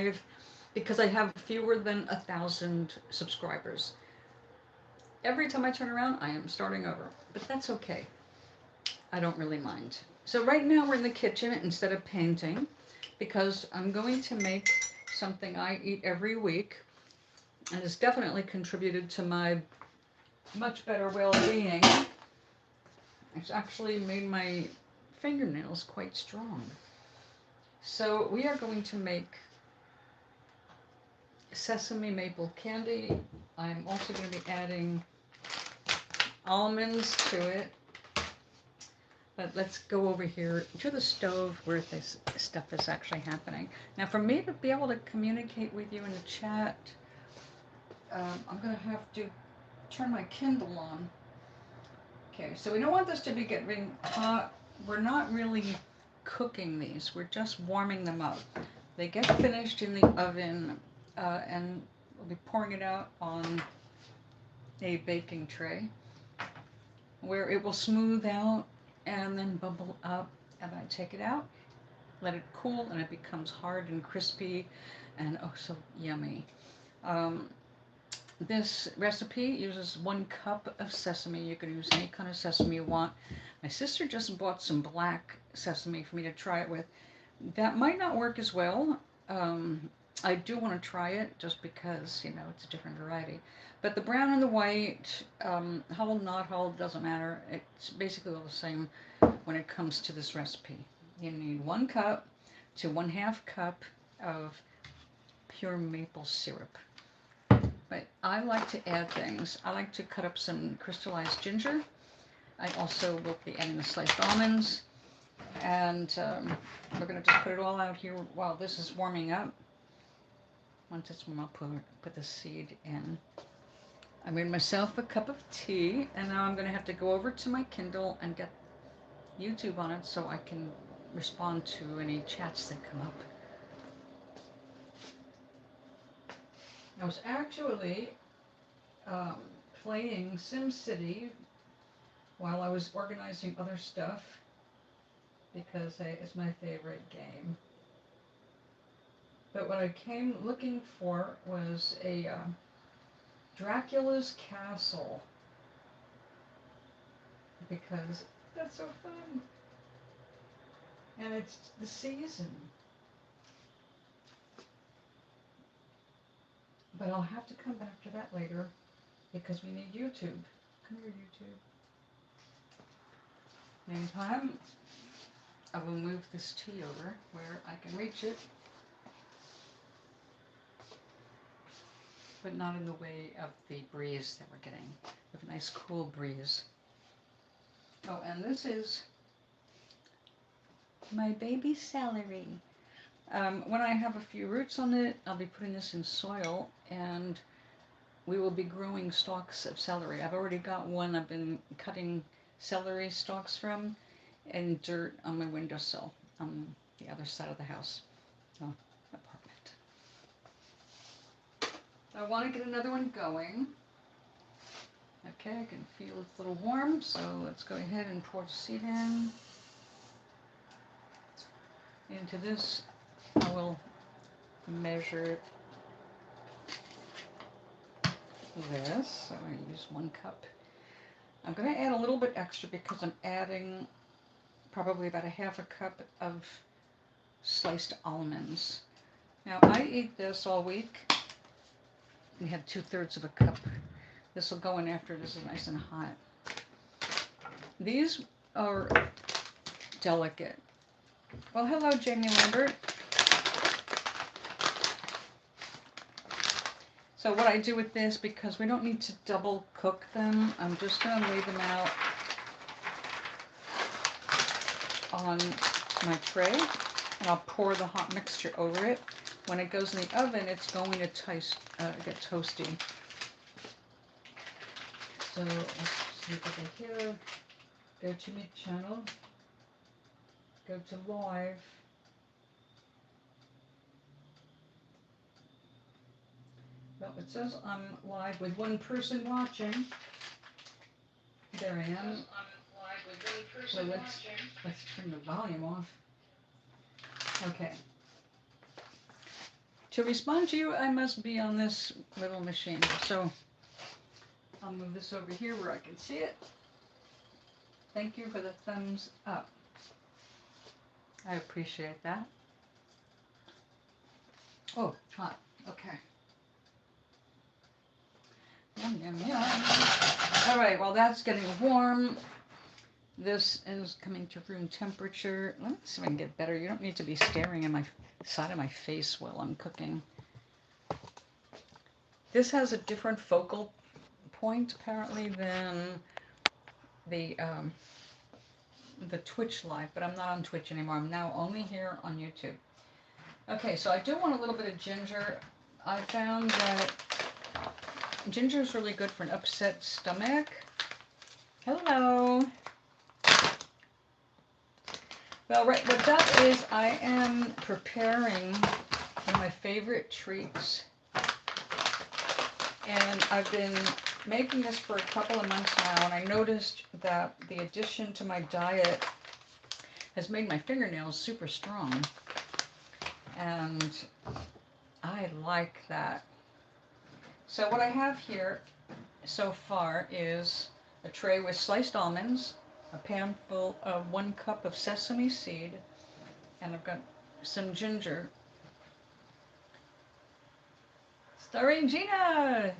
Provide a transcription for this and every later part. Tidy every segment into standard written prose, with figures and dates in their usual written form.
live because I have fewer than 1,000 subscribers. Every time I turn around, I am starting over, but that's okay. I don't really mind. So right now we're in the kitchen instead of painting because I'm going to make something I eat every week and has definitely contributed to my much better well-being. It's actually made my fingernails quite strong. So we are going to make sesame maple candy. I'm also going to be adding almonds to it. But let's go over here to the stove where this stuff is actually happening. Now for me to be able to communicate with you in the chat, I'm going to have to turn my Kindle on. Okay, so we don't want this to be getting hot. We're not really cooking these. We're just warming them up. They get finished in the oven and we'll be pouring it out on a baking tray where it will smooth out and then bubble up, and I take it out, let it cool, and it becomes hard and crispy and oh so yummy. This recipe uses 1 cup of sesame. You can use any kind of sesame you want. My sister just bought some black sesame for me to try it with. That might not work as well. I do want to try it just because, you know, it's a different variety. But the brown and the white, hull, not hull, doesn't matter. It's basically all the same when it comes to this recipe. You need 1 cup to 1/2 cup of pure maple syrup. But I like to add things. I like to cut up some crystallized ginger. I also will be adding the sliced almonds. And we're going to just put it all out here while this is warming up. Once it's warm, I'll put the seed in. I made myself a cup of tea, and now I'm going to have to go over to my Kindle and get YouTube on it so I can respond to any chats that come up. I was actually playing SimCity while I was organizing other stuff because it's my favorite game. But what I came looking for was a Dracula's Castle because that's so fun. And it's the season. But I'll have to come back to that later because we need YouTube. Come here, YouTube. Meantime, I will move this tea over where I can reach it, but not in the way of the breeze that we're getting. We have a nice cool breeze. Oh, and this is my baby celery. When I have a few roots on it, I'll be putting this in soil, and we will be growing stalks of celery. I've already got one I've been cutting celery stalks from in dirt on my windowsill on the other side of the house, apartment. I want to get another one going. Okay, I can feel it's a little warm, so let's go ahead and pour the seed in. Into this, I will measure this. So I'm going to use 1 cup. I'm going to add a little bit extra because I'm adding probably about 1/2 cup of sliced almonds. Now I eat this all week. We have 2/3 of a cup. This will go in after this is nice and hot. These are delicate. Well, hello, Jamie Lambert. So what I do with this, because we don't need to double cook them, I'm just going to lay them out on my tray, and I'll pour the hot mixture over it. When it goes in the oven, it's going to get toasty. So let's see if I can here. Go to my channel. Go to live. Well, it says I'm live with 1 person watching. There I am. So let's turn the volume off. Okay. To respond to you, I must be on this little machine. So I'll move this over here where I can see it. Thank you for the thumbs up. I appreciate that. Oh, hot. Okay. Yum, yum, yum. All right, well, that's getting warm. This is coming to room temperature. Let's see if I can get better. You don't need to be staring at my side of my face while I'm cooking. This has a different focal point, apparently, than the Twitch live, but I'm not on Twitch anymore. I'm now only here on YouTube. Okay, so I do want a little bit of ginger. I found that ginger is really good for an upset stomach. Hello. Well, right, what that is, I am preparing one of my favorite treats. And I've been making this for a couple of months now, and I noticed that the addition to my diet has made my fingernails super strong. And I like that. So what I have here so far is a tray with sliced almonds, a pan full of 1 cup of sesame seed, and I've got some ginger. Starring Gina!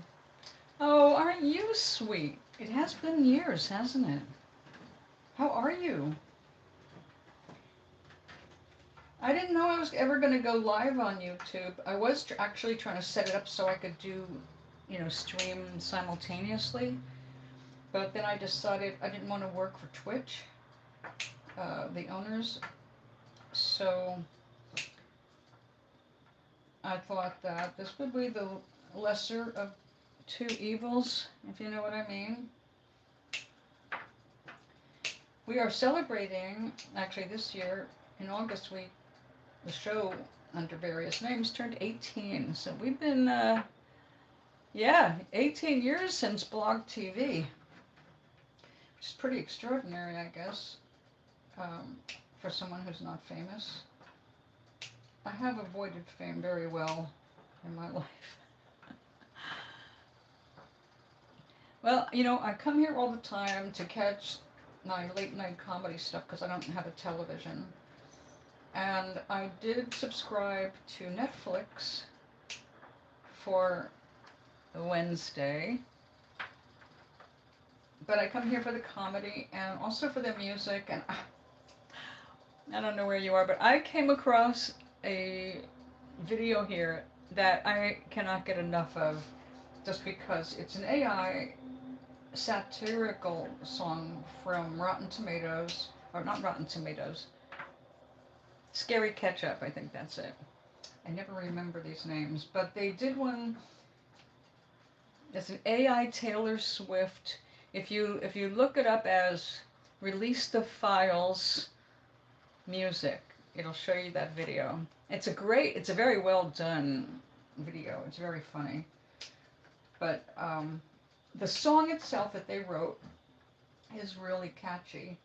Oh, aren't you sweet? It has been years, hasn't it? How are you? I didn't know I was ever going to go live on YouTube. I was actually trying to set it up so I could do, stream simultaneously. But then I decided I didn't want to work for Twitch, the owners. So I thought that this would be the lesser of 2 evils, if you know what I mean. We are celebrating, actually this year, in August, the show under various names turned 18. So we've been, 18 years since Blog TV, which is pretty extraordinary, I guess, for someone who's not famous. I have avoided fame very well in my life. Well, I come here all the time to catch my late night comedy stuff because I don't have a television. And I did subscribe to Netflix for Wednesday. But I come here for the comedy and also for the music. And I don't know where you are, but I came across a video here that I cannot get enough of just because it's an AI satirical song from Rotten Tomatoes, or not Rotten Tomatoes, Scary Ketchup, I think that's it. I never remember these names, but they did one. It's an AI Taylor Swift. If you look it up as Release the Files music, it'll show you that video. It's a very well done video. It's very funny. But the song itself that they wrote is really catchy.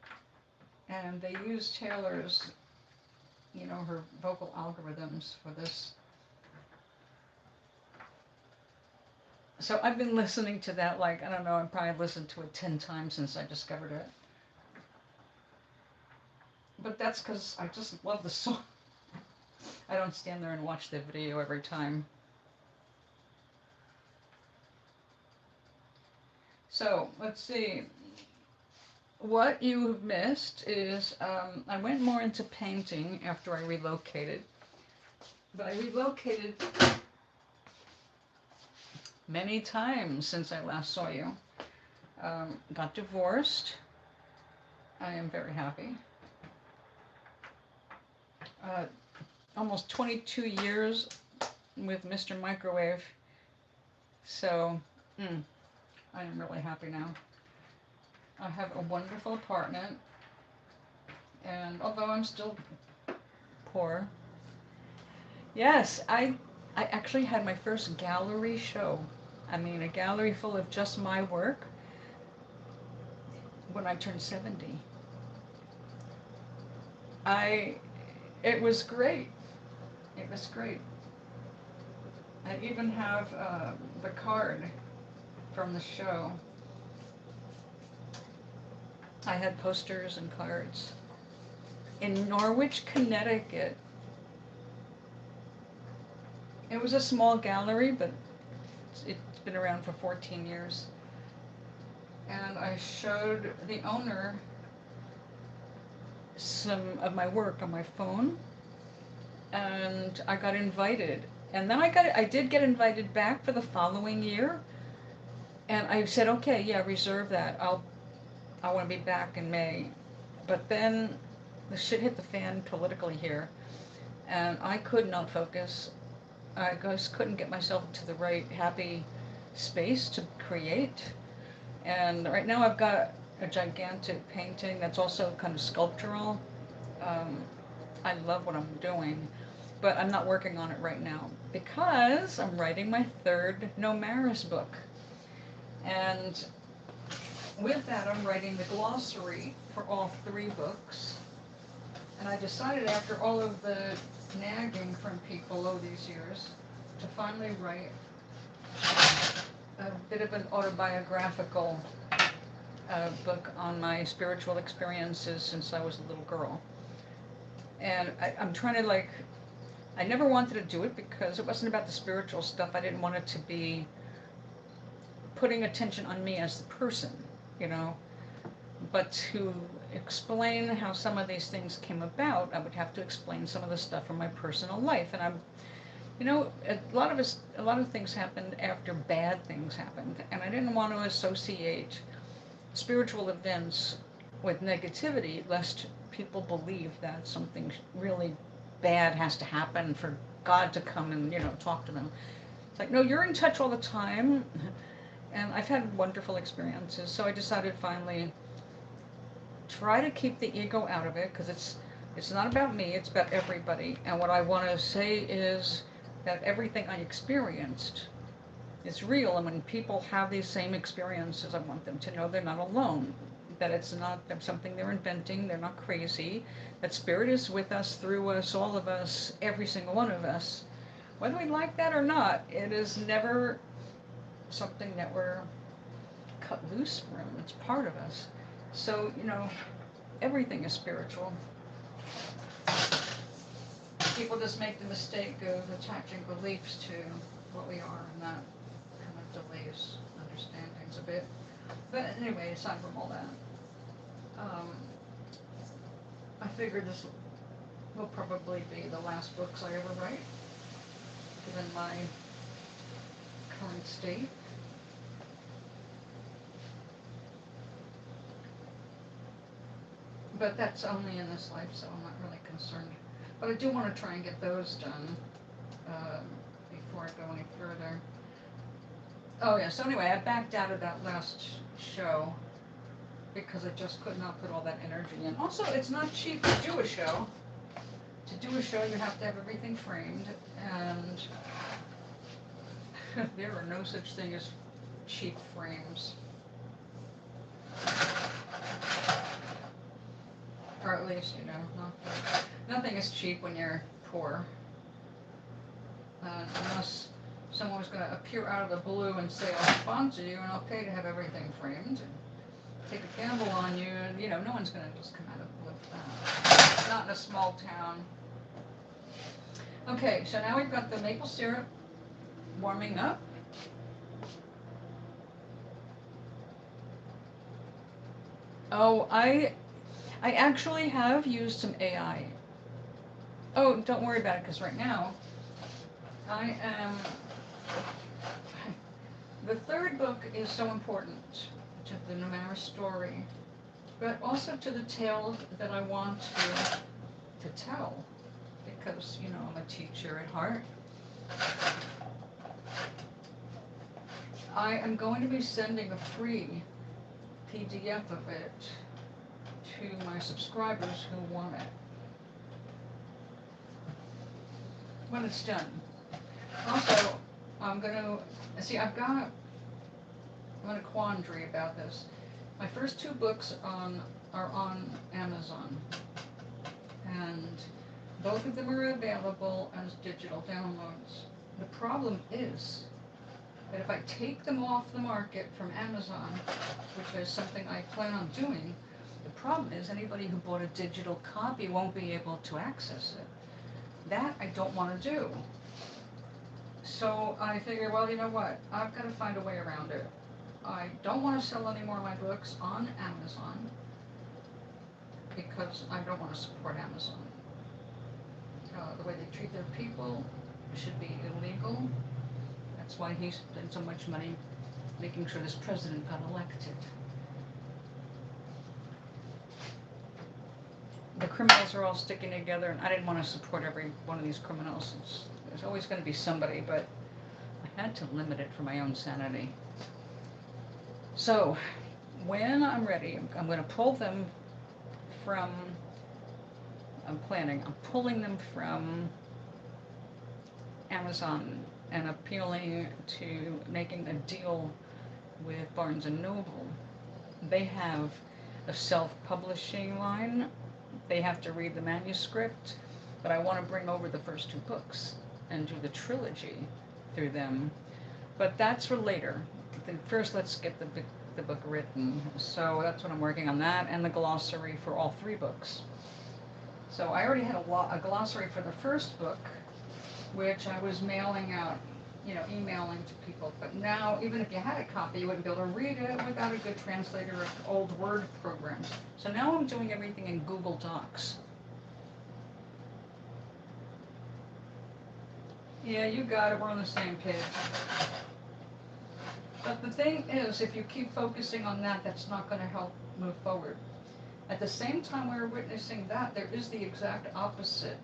And they use Taylor's, her vocal algorithms for this. So I've been listening to that, I don't know, I've probably listened to it 10 times since I discovered it. But that's because I just love the song. I don't stand there and watch the video every time. So, let's see. What you have missed is I went more into painting after I relocated. But I relocated many times since I last saw you. Got divorced. I am very happy. Almost 22 years with Mr. Microwave. So, I am really happy now. I have a wonderful apartment, and although I'm still poor, yes, I actually had my first gallery show. I mean, a gallery full of just my work when I turned 70. It was great. It was great. I even have the card from the show. I had posters and cards. In Norwich, Connecticut, it was a small gallery, but it's been around for 14 years. And I showed the owner some of my work on my phone, and I got invited. And then I did get invited back for the following year, and I said, okay, yeah, reserve that. I want to be back in May. But then the shit hit the fan politically here, and I could not focus. I just couldn't get myself into the right happy space to create. And right now I've got a gigantic painting that's also kind of sculptural. Um, I love what I'm doing, but I'm not working on it right now because I'm writing my third No Maris book. And with that, I'm writing the glossary for all 3 books. And I decided after all of the nagging from people over these years to finally write a bit of an autobiographical book on my spiritual experiences since I was a little girl. And I'm trying to I never wanted to do it because it wasn't about the spiritual stuff. I didn't want it to be putting attention on me as the person, you know. But to explain how some of these things came about, I would have to explain some of the stuff from my personal life. And a lot of things happened after bad things happened, and I didn't want to associate spiritual events with negativity, lest people believe that something really bad has to happen for God to come and talk to them. It's like, no, you're in touch all the time, and I've had wonderful experiences. So I decided finally try to keep the ego out of it, because it's not about me, it's about everybody. And what I want to say is that everything I experienced is real, and when people have these same experiences, I want them to know they're not alone, that it's not something they're inventing, they're not crazy, that spirit is with us, through us, all of us, every single one of us. Whether we like that or not, it is never something that we're cut loose from. It's part of us. So, everything is spiritual. People just make the mistake of attaching beliefs to what we are, and that kind of delays understandings a bit. But anyway, aside from all that, I figured this will probably be the last books I ever write, given my current state. But that's only in this life, so I'm not really concerned. But I do want to try and get those done before I go any further. Oh yeah, so anyway, I backed out of that last show because I just could not put all that energy in. Also, it's not cheap to do a show. To do a show, you have to have everything framed, and there are no such thing as cheap frames. Or at least, nothing is cheap when you're poor. Unless someone was going to appear out of the blue and say, I'll sponsor you and I'll pay to have everything framed and take a gamble on you, and no one's going to just come out of the blue with that. Not in a small town. Okay, so now we've got the maple syrup warming up. Oh, I actually have used some AI. Oh, don't worry about it, because right now the third book is so important to the No Maris story, but also to the tale that I want to tell, because, I'm a teacher at heart. I am going to be sending a free PDF of it to my subscribers who want it when it's done. Also, I'm in a quandary about this. My first 2 books are on Amazon, and both of them are available as digital downloads. The problem is that if I take them off the market from Amazon, which is something I plan on doing, the problem is anybody who bought a digital copy won't be able to access it. That I don't want to do. So I figured, well, you know what? I've got to find a way around it. I don't want to sell any more of my books on Amazon because I don't want to support Amazon. The way they treat their people should be illegal. That's why he spent so much money making sure this president got elected. The criminals are all sticking together, and I didn't want to support every one of these criminals. There's always going to be somebody, but I had to limit it for my own sanity. So, when I'm ready, I'm going to pull them from, I'm pulling them from Amazon and appealing to making a deal with Barnes & Noble. They have a self-publishing line. They have to read the manuscript, but I want to bring over the first 2 books and do the trilogy through them. But that's for later. First, let's get the book written. So that's what I'm working on, that and the glossary for all 3 books. So I already had a glossary for the first book, which I was mailing out, emailing to people. But now, even if you had a copy, you wouldn't be able to read it without a good translator of old Word programs. So now I'm doing everything in Google Docs. Yeah, you got it. We're on the same page. But the thing is, if you keep focusing on that, that's not going to help move forward. At the same time we're witnessing that, there is the exact opposite.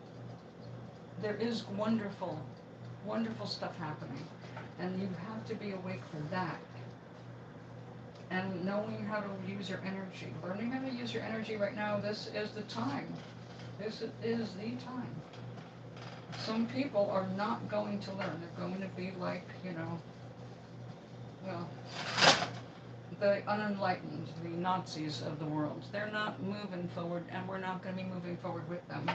There is wonderful, wonderful stuff happening. And you have to be awake for that. And knowing how to use your energy. Learning how to use your energy right now, this is the time. This is the time. Some people are not going to learn. They're going to be like, the unenlightened, the Nazis of the world. They're not moving forward, and we're not going to be moving forward with them.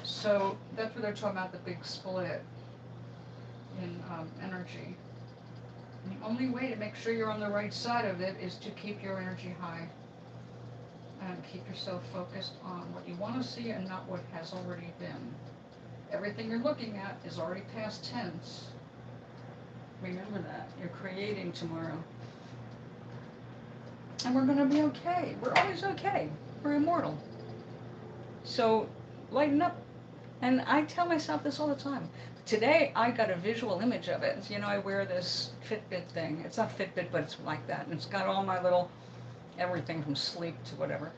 So that's what they're talking about, the big split in energy. And the only way to make sure you're on the right side of it is to keep your energy high and keep yourself focused on what you want to see and not what has already been. Everything you're looking at is already past tense. Remember that. You're creating tomorrow. And we're going to be okay. We're always okay. We're immortal. So, lighten up. And I tell myself this all the time. Today, I got a visual image of it. I wear this Fitbit thing. It's not Fitbit, but it's like that. And it's got all my little, everything from sleep to whatever.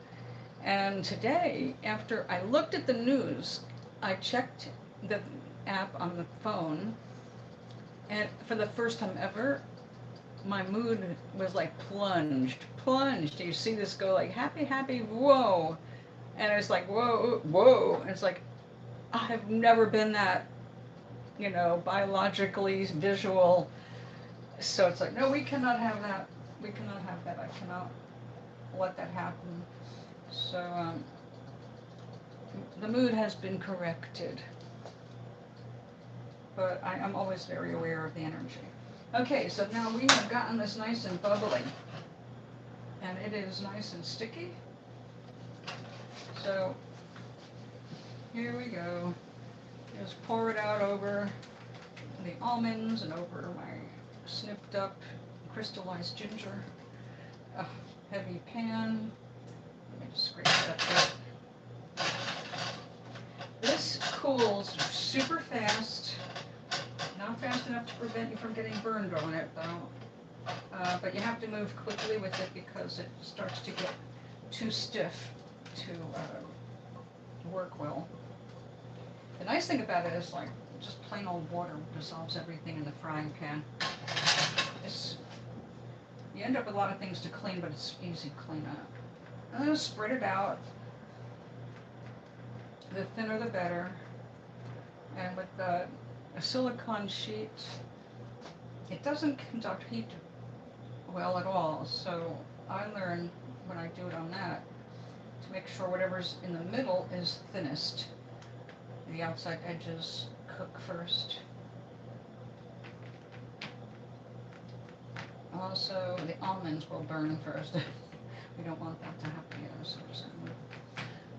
And today, after I looked at the news, I checked the app on the phone. And for the first time ever, my mood was like plunged. You see this go like happy, whoa. And it's like, whoa. And it's like, I have never been that, biologically visual. So it's like, no, we cannot have that. I cannot let that happen. So the mood has been corrected. But I'm always very aware of the energy. Okay, so now we have gotten this nice and bubbly. And it is nice and sticky. So, here we go. Just pour it out over the almonds and over my snipped up crystallized ginger. A heavy pan. Let me just scrape it up there. This cools super fast. Not fast enough to prevent you from getting burned on it, though. But you have to move quickly with it because it starts to get too stiff to work well. The nice thing about it is, like, just plain old water dissolves everything in the frying pan. You end up with a lot of things to clean, but it's easy to clean up. And then spread it out. The thinner the better. And with a silicone sheet, it doesn't conduct heat well at all. So I learned when I do it on that to make sure whatever's in the middle is thinnest. The outside edges cook first. also the almonds will burn first. We don't want that to happen either, so I'm just going to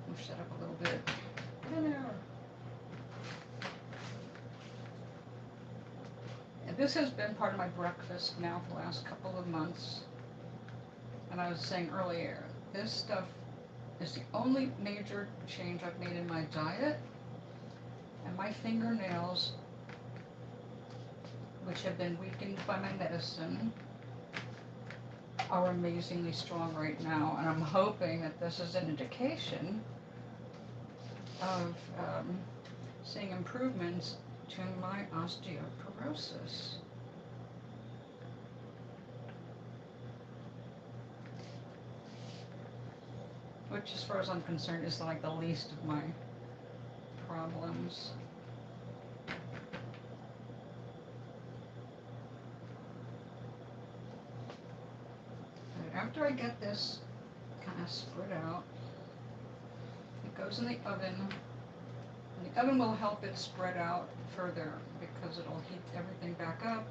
move that up a little bit. And this has been part of my breakfast now for the last couple of months. And I was saying earlier, this stuff is the only major change I've made in my diet. And my fingernails, which have been weakened by my medicine, are amazingly strong right now. And I'm hoping that this is an indication of seeing improvements to my osteoporosis. Which, as far as I'm concerned, is like the least of my problems. After I get this kind of spread out, it goes in the oven. And the oven will help it spread out further because it'll heat everything back up,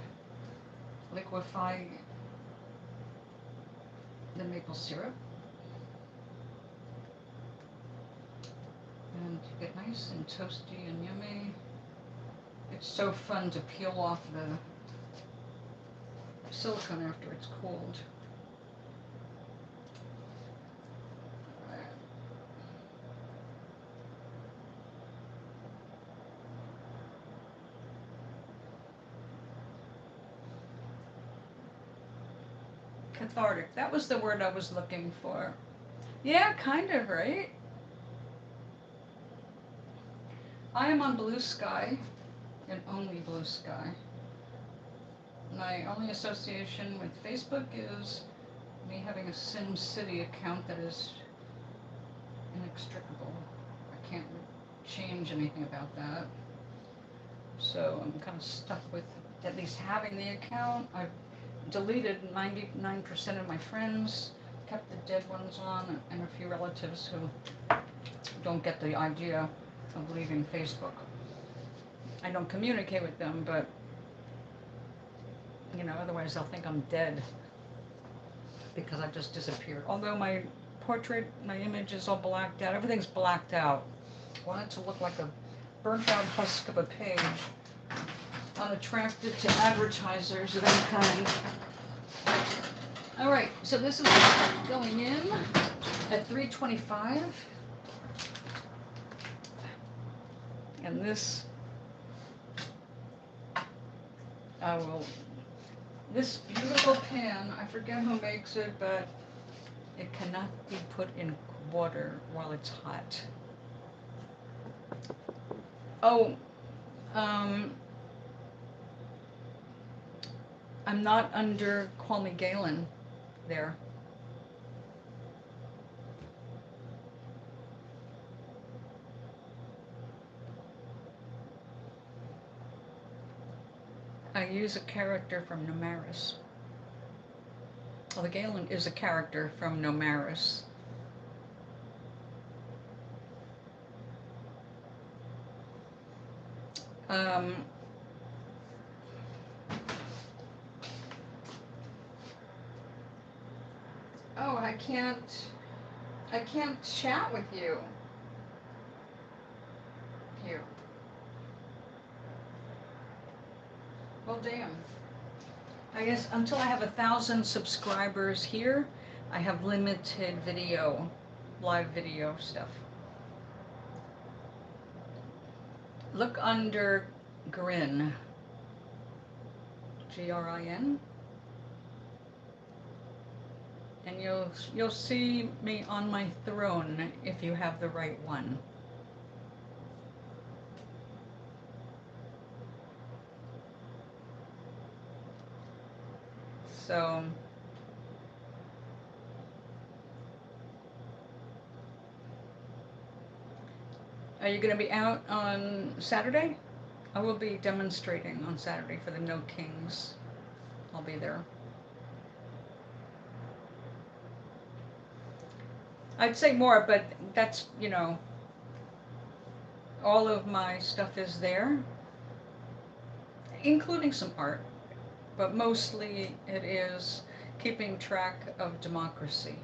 liquefy the maple syrup, and get nice and toasty and yummy. It's so fun to peel off the silicone after it's cooled. Cathartic. That was the word I was looking for. Yeah, kind of, right? I am on Blue Sky, and only Blue Sky. My only association with Facebook is me having a SimCity account that is inextricable. I can't change anything about that. So I'm kind of stuck with at least having the account. I've deleted 99% of my friends, kept the dead ones on, and a few relatives who don't get the idea of leaving Facebook. I don't communicate with them, but, you know, otherwise they'll think I'm dead because I've just disappeared. Although my portrait, my image is all blacked out. Everything's blacked out. I want it to look like a burnt out husk of a page, unattractive to advertisers of any kind. All right, so this is going in at 325. And this, this beautiful pan, I forget who makes it, but it cannot be put in water while it's hot. Oh, I'm not under Call Me Galen there. I use a character from Nomaris. Well, the Galen is a character from Nomaris. Oh, I can't chat with you. Here. Well, damn. I guess until I have 1,000 subscribers here, I have limited video, live video stuff. Look under Grin. Grin. And you'll see me on my throne if you have the right one. So are you going to be out on Saturday? I will be demonstrating on Saturday for the No Kings. I'll be there. I'd say more, but that's, you know, all of my stuff is there, including some art, but mostly it is keeping track of democracy.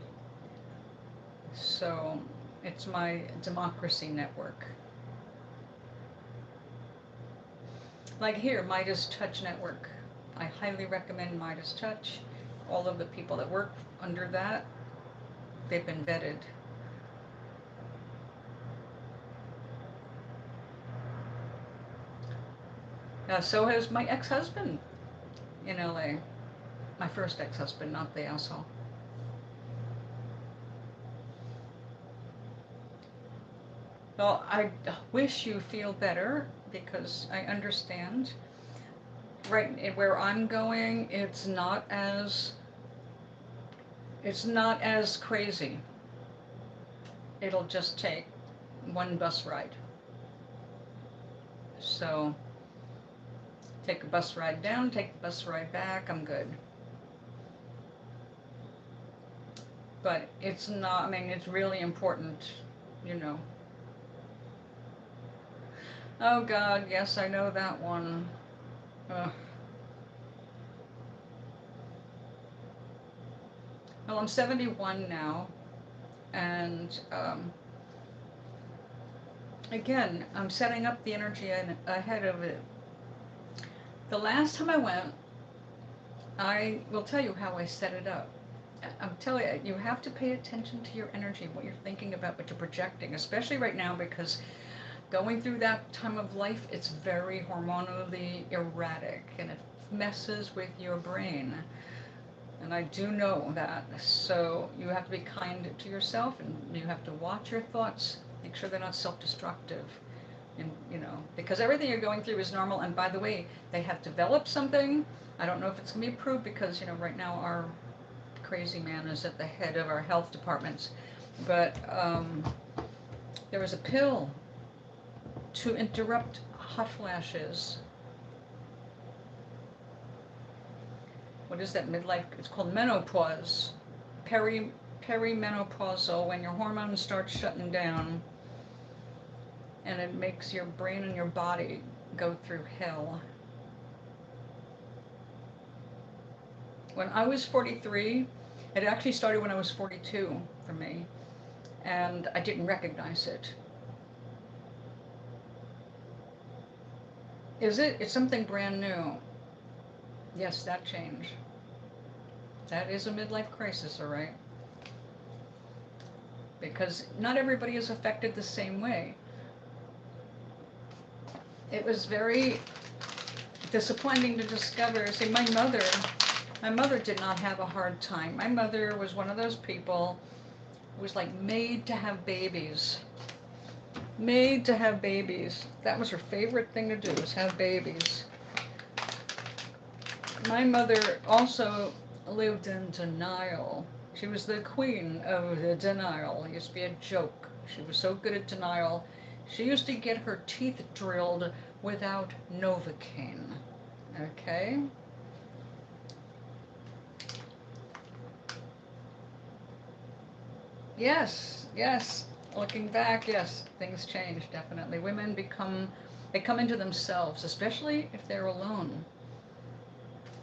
So it's my democracy network. Like here, Midas Touch Network. I highly recommend Midas Touch. All of the people that work under that, they've been vetted. So has my ex-husband in LA. My first ex-husband, not the asshole. Well, I wish you feel better because I understand. Right where I'm going, it's not as crazy. It'll just take one bus ride. So take a bus ride down, take the bus ride back, I'm good. But it's not, I mean, it's really important, you know. Oh God, yes, I know that one. Ugh. Well, I'm 71 now, and again, I'm setting up the energy ahead of it. The last time I went, I will tell you how I set it up. I'm telling you, you have to pay attention to your energy, what you're thinking about, what you're projecting, especially right now because going through that time of life, it's very hormonally erratic and it messes with your brain. And I do know that. So you have to be kind to yourself and you have to watch your thoughts, make sure they're not self-destructive. And, you know, because everything you're going through is normal. And by the way, they have developed something. I don't know if it's going to be approved because, you know, right now our crazy man is at the head of our health departments. But there was a pill to interrupt hot flashes. What is that midlife? It's called menopause. Perimenopausal, when your hormones start shutting down and it makes your brain and your body go through hell. When I was 43, it actually started when I was 42 for me, and I didn't recognize it. Is it? It's something brand new. Yes, that change. That is a midlife crisis, all right? Because not everybody is affected the same way. It was very disappointing to discover. See, my mother did not have a hard time. My mother was one of those people who was like made to have babies. Made to have babies. That was her favorite thing to do, was have babies. My mother also lived in denial. She was the queen of the denial. It used to be a joke. She was so good at denial. She used to get her teeth drilled without Novocaine. Okay? Yes, yes. Looking back, yes, things change, definitely. Women they come into themselves, especially if they're alone.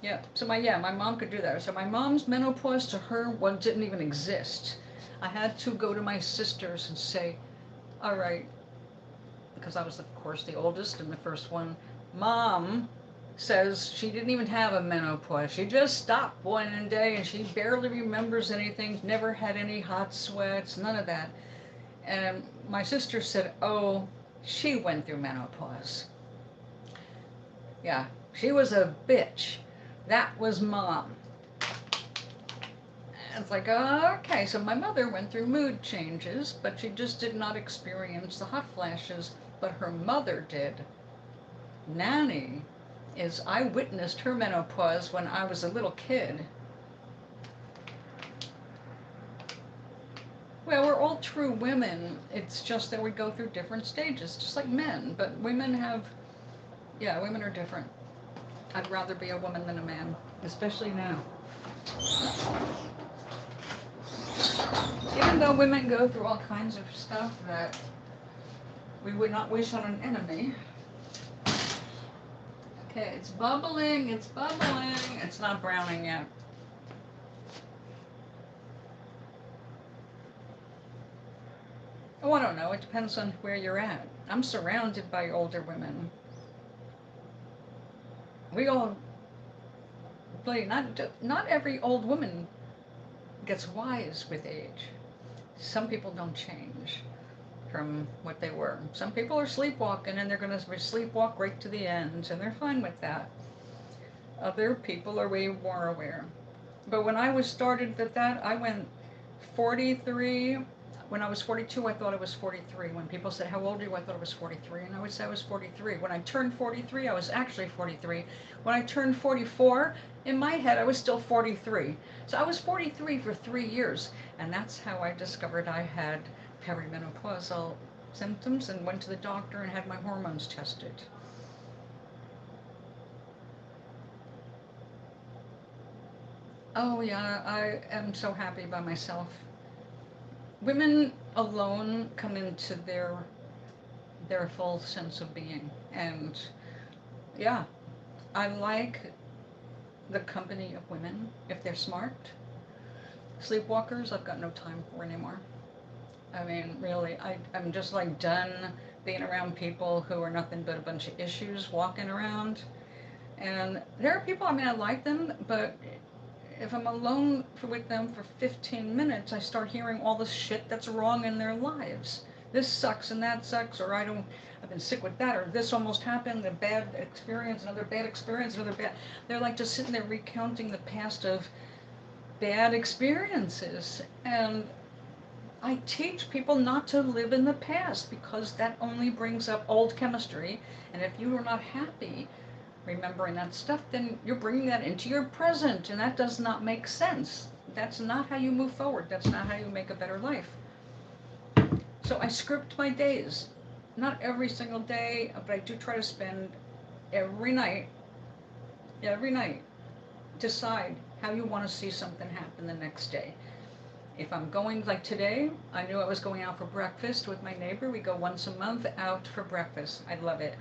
Yeah, so my mom could do that. So my mom's menopause to her didn't even exist. I had to go to my sisters and say, all right, because I was, of course, the oldest and the first one. Mom says she didn't even have a menopause. She just stopped one day and she barely remembers anything, never had any hot sweats, none of that. And my sister said, oh, she went through menopause. Yeah, she was a bitch. That was Mom. It's like, oh, okay, so my mother went through mood changes, but she just did not experience the hot flashes, but her mother did. Nanny I witnessed her menopause when I was a little kid. Well, we're all true women. It's just that we go through different stages, just like men. But women women are different. I'd rather be a woman than a man, especially now. Even though women go through all kinds of stuff that we would not wish on an enemy. Okay, it's bubbling, it's not browning yet. Oh, I don't know. It depends on where you're at. I'm surrounded by older women. We all play. Not every old woman gets wise with age. Some people don't change from what they were. Some people are sleepwalking and they're going to sleepwalk right to the end, and they're fine with that. Other people are way more aware. But when I was started at that, I went 43. When I was 42, I thought I was 43. When people said, "How old are you?" I thought I was 43. And I would say I was 43. When I turned 43, I was actually 43. When I turned 44, in my head, I was still 43. So I was 43 for 3 years. And that's how I discovered I had perimenopausal symptoms and went to the doctor and had my hormones tested. Oh, yeah, I am so happy by myself. Women alone come into their full sense of being, and yeah, I like the company of women if they're smart. Sleepwalkers, I've got no time for anymore. I mean, really, I'm just like done being around people who are nothing but a bunch of issues walking around. And there are people, I mean, I like them, but if I'm alone with them for 15 minutes, I start hearing all the shit that's wrong in their lives. This sucks and that sucks, or I've been sick with that, or this almost happened, a bad experience, another bad experience, another bad. They're like just sitting there recounting the past of bad experiences. And I teach people not to live in the past because that only brings up old chemistry. And if you are not happy remembering that stuff, then you're bringing that into your present, and that does not make sense. That's not how you move forward. That's not how you make a better life. So I script my days. Not every single day, but I do try to spend every night, every night, decide how you want to see something happen the next day. If I'm going, like today, I knew I was going out for breakfast with my neighbor. We go once a month out for breakfast. I love it.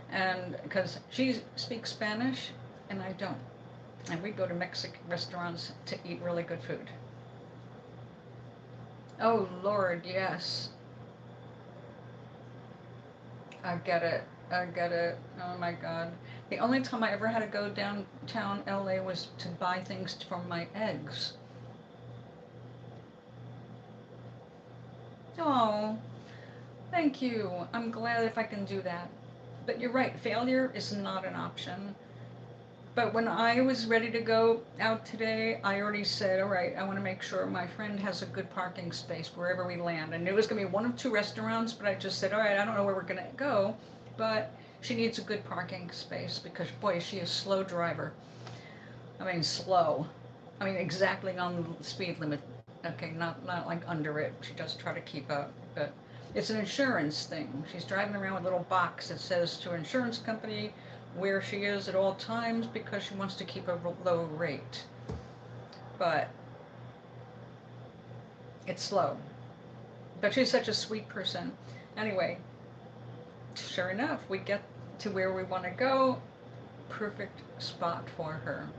And because she speaks Spanish and I don't. And we go to Mexican restaurants to eat really good food. Oh, Lord, yes. I get it. I get it. Oh my God. The only time I ever had to go downtown LA was to buy things for my eggs. Oh, thank you. I'm glad if I can do that. But you're right, failure is not an option. But when I was ready to go out today, I already said, all right, I want to make sure my friend has a good parking space wherever we land. I knew it was going to be one of two restaurants, but I just said, all right, I don't know where we're going to go, but she needs a good parking space because, boy, she is a slow driver. I mean, slow. I mean, exactly on the speed limit. Okay, not like under it. She does try to keep up, but it's an insurance thing. She's driving around with a little box that says to her insurance company where she is at all times because she wants to keep a low rate. But it's slow. But she's such a sweet person. Anyway, sure enough, we get to where we want to go. Perfect spot for her.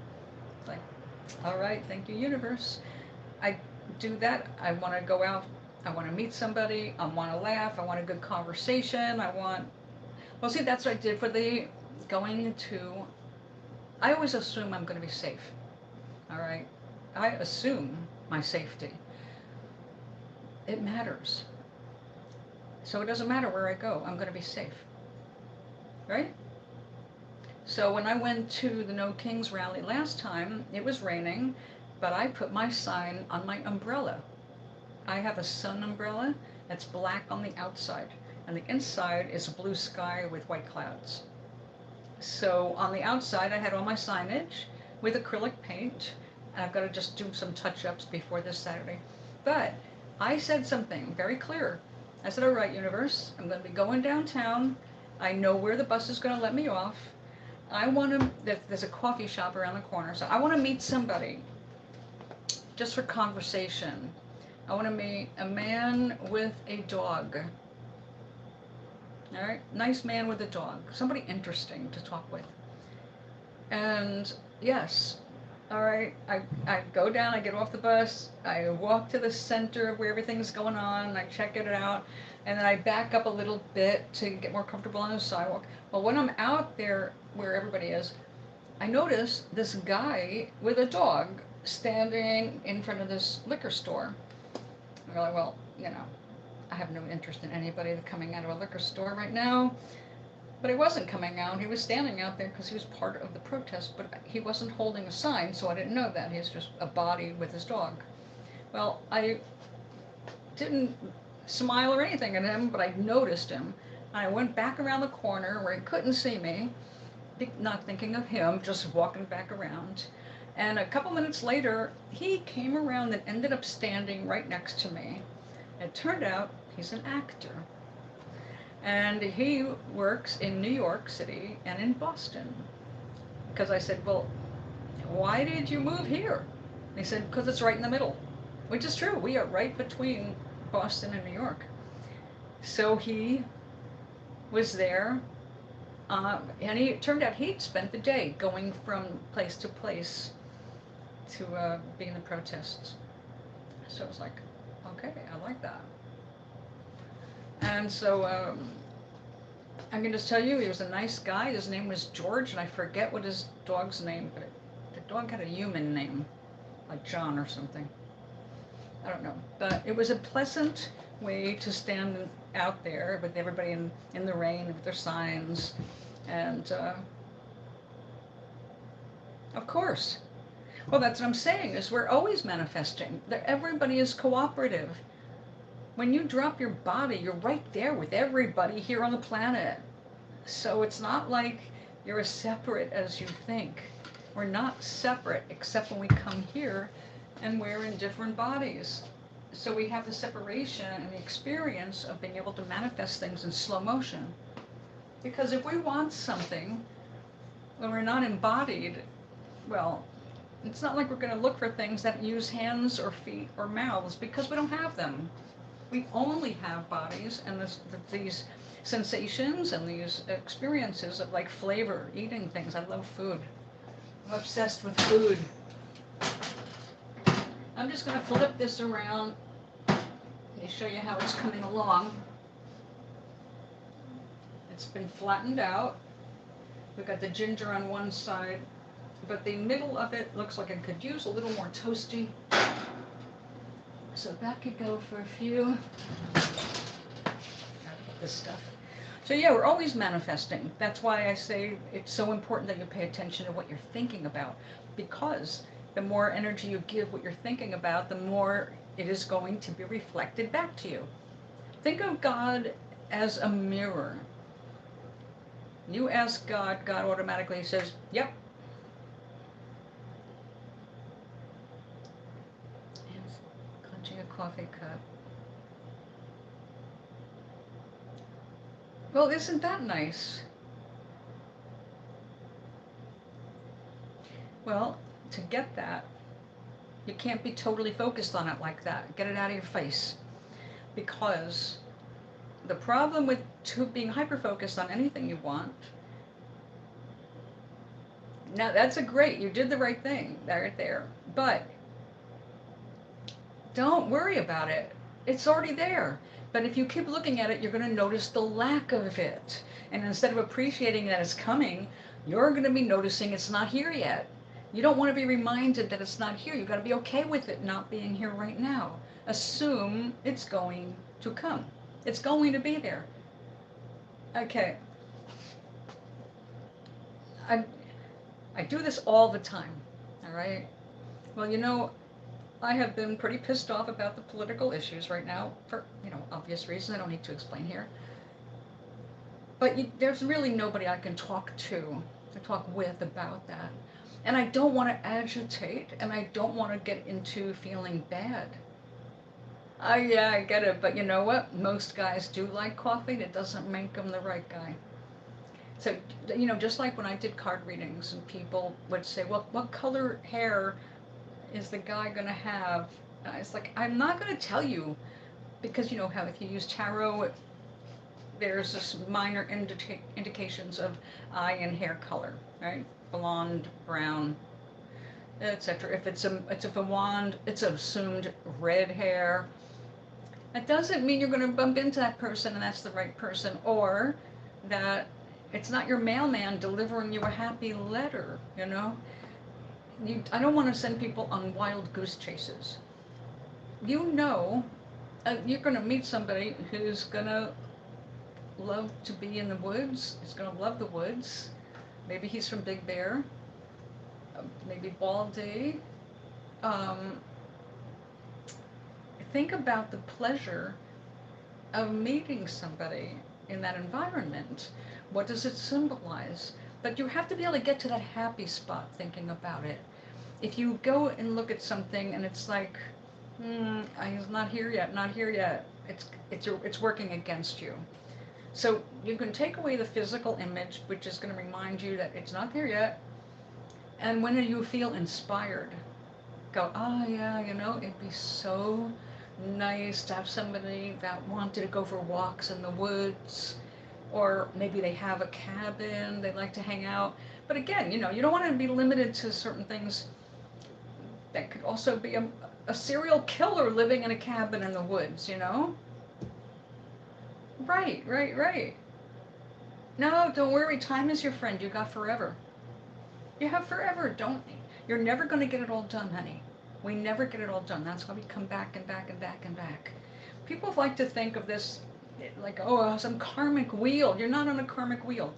It's like, all right, thank you, universe. I do that. I want to go out. I want to meet somebody. I want to laugh. I want a good conversation. Well, see, that's what I did for the going to. I always assume I'm going to be safe. All right. I assume my safety. It matters. So it doesn't matter where I go. I'm going to be safe. Right? So when I went to the No Kings rally last time, it was raining, but I put my sign on my umbrella. I have a sun umbrella that's black on the outside, and the inside is blue sky with white clouds. So on the outside, I had all my signage with acrylic paint, and I've got to just do some touch-ups before this Saturday. But I said something very clear. I said, all right, universe, I'm going to be going downtown. I know where the bus is going to let me off. There's a coffee shop around the corner, so I want to meet somebody just for conversation. I want to meet a man with a dog. All right, nice man with a dog, somebody interesting to talk with. And yes, All right, I go down, I get off the bus, I walk to the center where everything's going on, I check it out, and then I back up a little bit to get more comfortable on the sidewalk. Well, when I'm out there where everybody is, I notice this guy with a dog standing in front of this liquor store. I'm like, well, I have no interest in anybody coming out of a liquor store right now. But he wasn't coming out. He was standing out there because he was part of the protest, but he wasn't holding a sign, so I didn't know that. He was just a body with his dog. Well, I didn't smile or anything at him, but I noticed him. I went back around the corner where he couldn't see me, not thinking of him, just walking back around. And a couple minutes later, he came around and ended up standing right next to me. It turned out he's an actor. And he works in New York City and in Boston. Because I said, well, why did you move here? And he said, because it's right in the middle, which is true. We are right between Boston and New York. So he was there, and it turned out he'd spent the day going from place to place to be in the protests. So I was like, okay, I like that. And so I can just tell you, he was a nice guy. His name was George, and I forget what his dog's name, but the dog had a human name, like John or something. I don't know. But it was a pleasant way to stand out there with everybody in the rain with their signs. And of course, well, that's what I'm saying, is we're always manifesting. Everybody is cooperative. When you drop your body, you're right there with everybody here on the planet. So it's not like you're as separate as you think. We're not separate except when we come here and we're in different bodies. So we have the separation and the experience of being able to manifest things in slow motion. Because if we want something, when we're not embodied, well, it's not like we're going to look for things that use hands or feet or mouths, because we don't have them. We only have bodies and these sensations and these experiences of like flavor, eating things. I love food. I'm obsessed with food. I'm just going to flip this around and show you how it's coming along. It's been flattened out. We've got the ginger on one side, but the middle of it looks like it could use a little more toasty. So that could go for a few. This stuff. So yeah, we're always manifesting. That's why I say it's so important that you pay attention to what you're thinking about, because the more energy you give what you're thinking about, the more it is going to be reflected back to you. Think of God as a mirror. You ask God, God automatically says, yep. And clenching a coffee cup. Well, isn't that nice? Well, to get that, you can't be totally focused on it like that. Get it out of your face. Because the problem with being hyper-focused on anything you want, now that's great, you did the right thing right there, but don't worry about it. It's already there. But if you keep looking at it, you're going to notice the lack of it. And instead of appreciating that it's coming, you're going to be noticing it's not here yet. You don't want to be reminded that it's not here. You've got to be okay with it not being here right now. Assume it's going to come. It's going to be there. Okay. I do this all the time. All right? Well, I have been pretty pissed off about the political issues right now for, obvious reasons I don't need to explain here. But there's really nobody I can talk with about that. And I don't want to agitate, and I don't want to get into feeling bad. Yeah, I get it, but you know what? Most guys do like coffee. That doesn't make them the right guy. So, just like when I did card readings and people would say, well, what color hair is the guy going to have? It's like, I'm not going to tell you, because you know how if you use tarot, there's this minor indications of eye and hair color, right? Blonde, brown. etc. If a wand, it's assumed red hair. That doesn't mean you're going to bump into that person and that's the right person, or that it's not your mailman delivering you a happy letter. You know, I don't want to send people on wild goose chases. You know, you're going to meet somebody who's going to love to be in the woods. He's going to love the woods. Maybe he's from Big Bear. Maybe Baldy. Um, think about the pleasure of meeting somebody in that environment. What does it symbolize? But you have to be able to get to that happy spot thinking about it. If you go and look at something and it's like, I'm not here yet, not here yet, it's working against you. So you can take away the physical image, which is going to remind you that it's not there yet. And when you feel inspired, go, oh yeah, you know, it'd be so nice to have somebody that wanted to go for walks in the woods, or maybe they have a cabin, they like to hang out. But again, you know, you don't want to be limited to certain things. That could also be a serial killer living in a cabin in the woods, you know? Right, right, right. No, don't worry, time is your friend. You got forever. You have forever, don't you? You're never going to get it all done, honey. We never get it all done. That's why we come back and back and back and back. People like to think of this like, oh, some karmic wheel. You're not on a karmic wheel.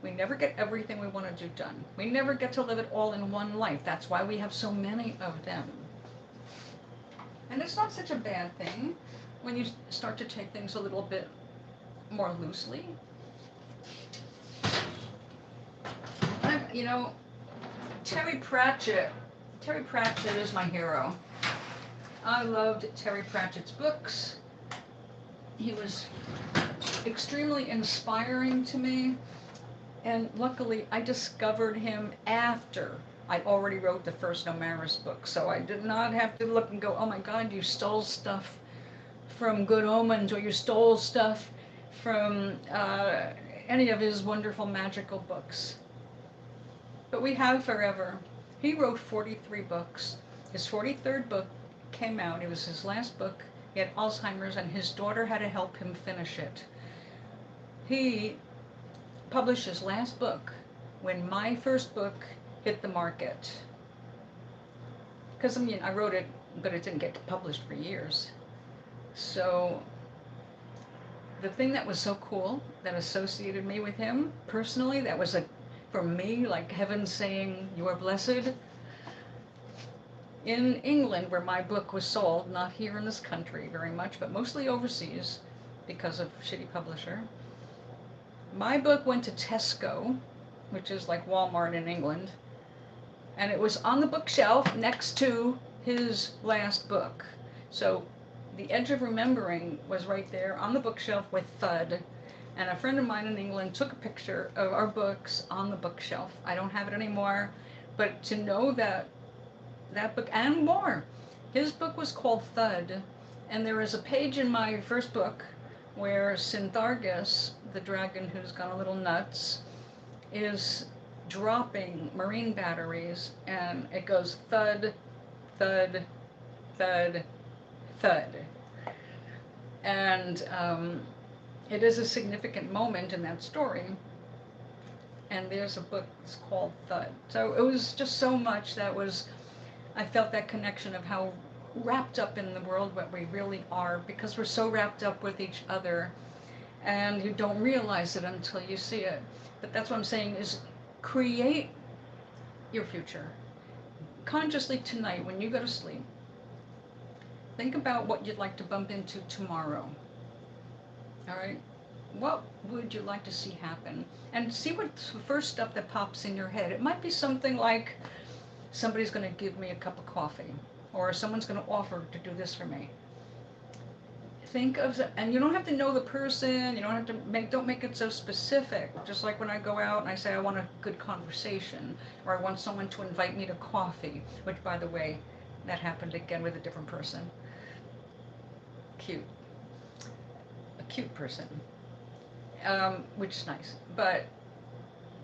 We never get everything we want to do done. We never get to live it all in one life. That's why we have so many of them. And it's not such a bad thing when you start to take things a little bit more loosely. You know, Terry Pratchett is my hero. I loved Terry Pratchett's books. He was extremely inspiring to me, and luckily I discovered him after I already wrote the first Omaris book, so I did not have to look and go, oh my God, you stole stuff from Good Omens, or you stole stuff from any of his wonderful magical books. But we have forever. He wrote 43 books. His 43rd book came out. It was his last book. He had Alzheimer's, and his daughter had to help him finish it. He published his last book when my first book hit the market. Because, I mean, I wrote it, but it didn't get published for years. So the thing that was so cool that associated me with him personally, that was for me, like heaven saying, you are blessed. In England, where my book was sold, not here in this country very much, but mostly overseas because of shitty publisher, my book went to Tesco, which is like Walmart in England, and it was on the bookshelf next to his last book. So The Edge of Remembering was right there on the bookshelf with Thud. And a friend of mine in England took a picture of our books on the bookshelf. I don't have it anymore, but to know that that book and more, his book was called Thud, and there is a page in my first book where Sinthargus, the dragon who's gone a little nuts, is dropping marine batteries, and it goes thud, thud, thud, thud. And it is a significant moment in that story. And there's a book that's called Thud. So it was just so much that was, I felt that connection of how wrapped up in the world what we really are, because we're so wrapped up with each other, and you don't realize it until you see it. But that's what I'm saying is create your future. Consciously tonight, when you go to sleep, think about what you'd like to bump into tomorrow. All right? What would you like to see happen? And see what's the first stuff that pops in your head. It might be something like, somebody's going to give me a cup of coffee, or someone's going to offer to do this for me. Think of, and you don't have to know the person, you don't have to don't make it so specific. Just like when I go out and I say I want a good conversation, or I want someone to invite me to coffee, which, by the way, that happened again with a different person. Cute. A cute person. Which is nice. But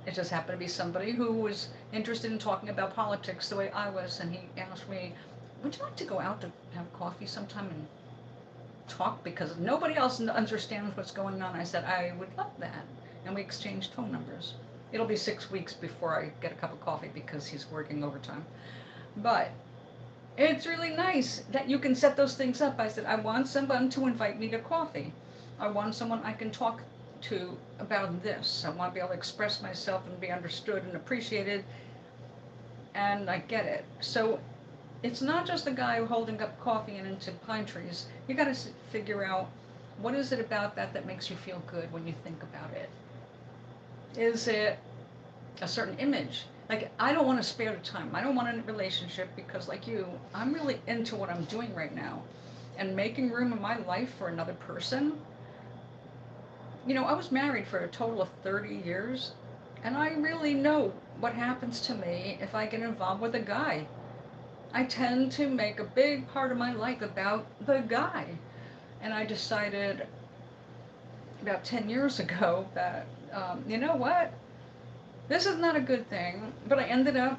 It just happened to be somebody who was interested in talking about politics the way I was, and he asked me, "Would you like to go out to have coffee sometime and talk because nobody else understands what's going on?" I said, "I would love that." And we exchanged phone numbers. It'll be 6 weeks before I get a cup of coffee because he's working overtime. But it's really nice that you can set those things up. I said, I want someone to invite me to coffee. I want someone I can talk to about this. I want to be able to express myself and be understood and appreciated. And I get it. So it's not just the guy holding up coffee and into pine trees. You got to figure out, what is it about that that makes you feel good when you think about it? Is it a certain image? Like, I don't want to spare the time. I don't want a relationship because, like you, I'm really into what I'm doing right now. And making room in my life for another person. You know, I was married for a total of 30 years, and I really know what happens to me if I get involved with a guy. I tend to make a big part of my life about the guy. And I decided about 10 years ago that, you know what? This is not a good thing. But I ended up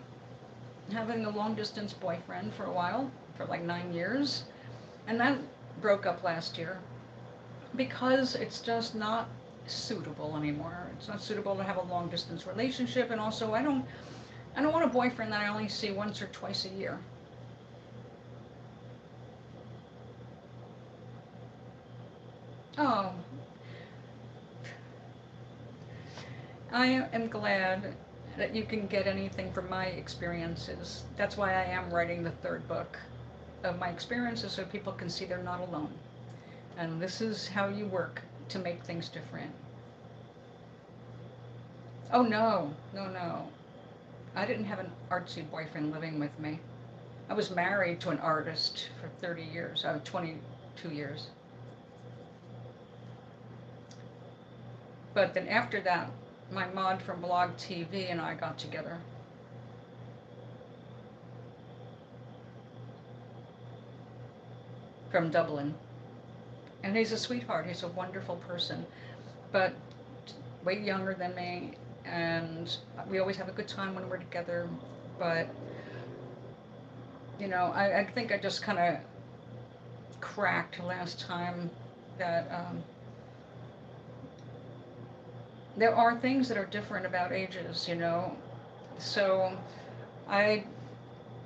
having a long distance boyfriend for a while, for like 9 years. And that broke up last year because it's just not suitable anymore. It's not suitable to have a long distance relationship. And also, I don't want a boyfriend that I only see once or twice a year. Oh, I am glad that you can get anything from my experiences. That's why I am writing the third book of my experiences so people can see they're not alone. And this is how you work to make things different. Oh, no, no, no. I didn't have an artsy boyfriend living with me. I was married to an artist for 30 years, 22 years. But then after that, my mod from Blog TV and I got together. From Dublin. And he's a sweetheart. He's a wonderful person. But way younger than me. And we always have a good time when we're together. But, you know, I think I just kind of cracked last time that there are things that are different about ages, you know. So I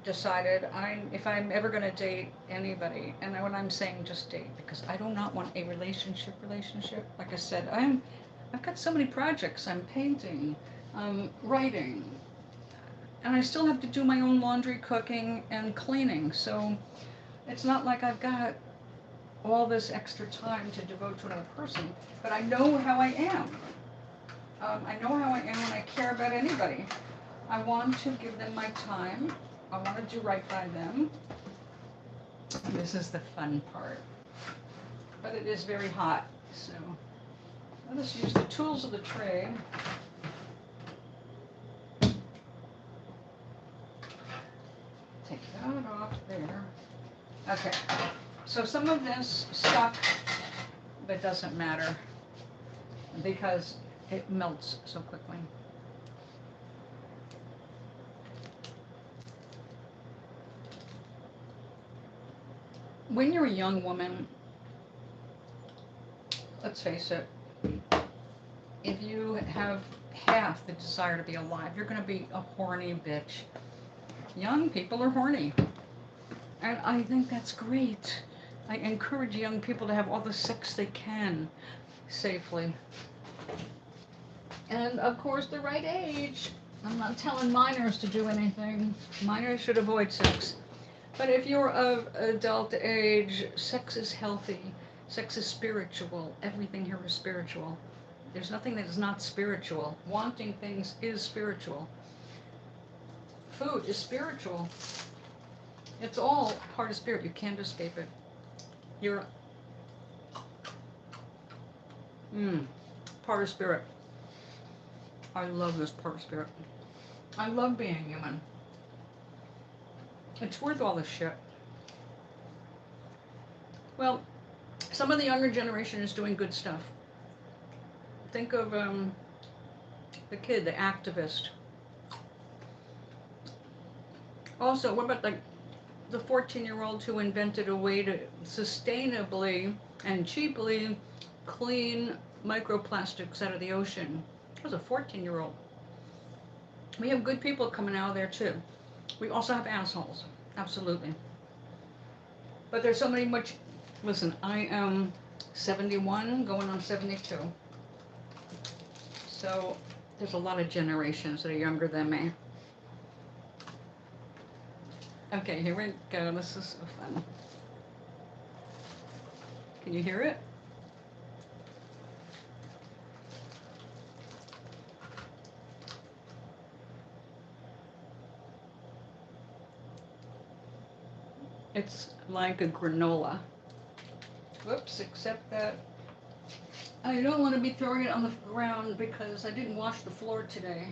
decided if I'm ever going to date anybody, and when I'm saying just date, because I do not want a relationship. Like I said, I've got so many projects. I'm painting, writing, and I still have to do my own laundry, cooking, and cleaning. So it's not like I've got all this extra time to devote to another person. But I know how I am. I know how I am when I care about anybody. I want to give them my time. I want to do right by them. This is the fun part. But it is very hot, so let us use the tools of the trade. Take that off there. Okay, so some of this stuck, but doesn't matter because it melts so quickly. When you're a young woman, let's face it, if you have half the desire to be alive, you're going to be a horny bitch. Young people are horny. And I think that's great. I encourage young people to have all the sex they can safely. And of course, the right age. I'm not telling minors to do anything. Minors should avoid sex. But if you're of adult age, sex is healthy. Sex is spiritual. Everything here is spiritual. There's nothing that is not spiritual. Wanting things is spiritual. Food is spiritual. It's all part of spirit. You can't escape it. You're part of spirit. I love this part of spirit. I love being human. It's worth all this shit. Well, some of the younger generation is doing good stuff. Think of The kid, the activist. Also, what about the 14-year-old who invented a way to sustainably and cheaply clean microplastics out of the ocean? It was a 14-year-old. We have good people coming out of there too. We also have assholes, absolutely. But there's so many much. Listen, I am 71, going on 72. So there's a lot of generations that are younger than me. Okay, here we go. This is so fun. Can you hear it? It's like a granola. Whoops, except that I don't want to be throwing it on the ground because I didn't wash the floor today.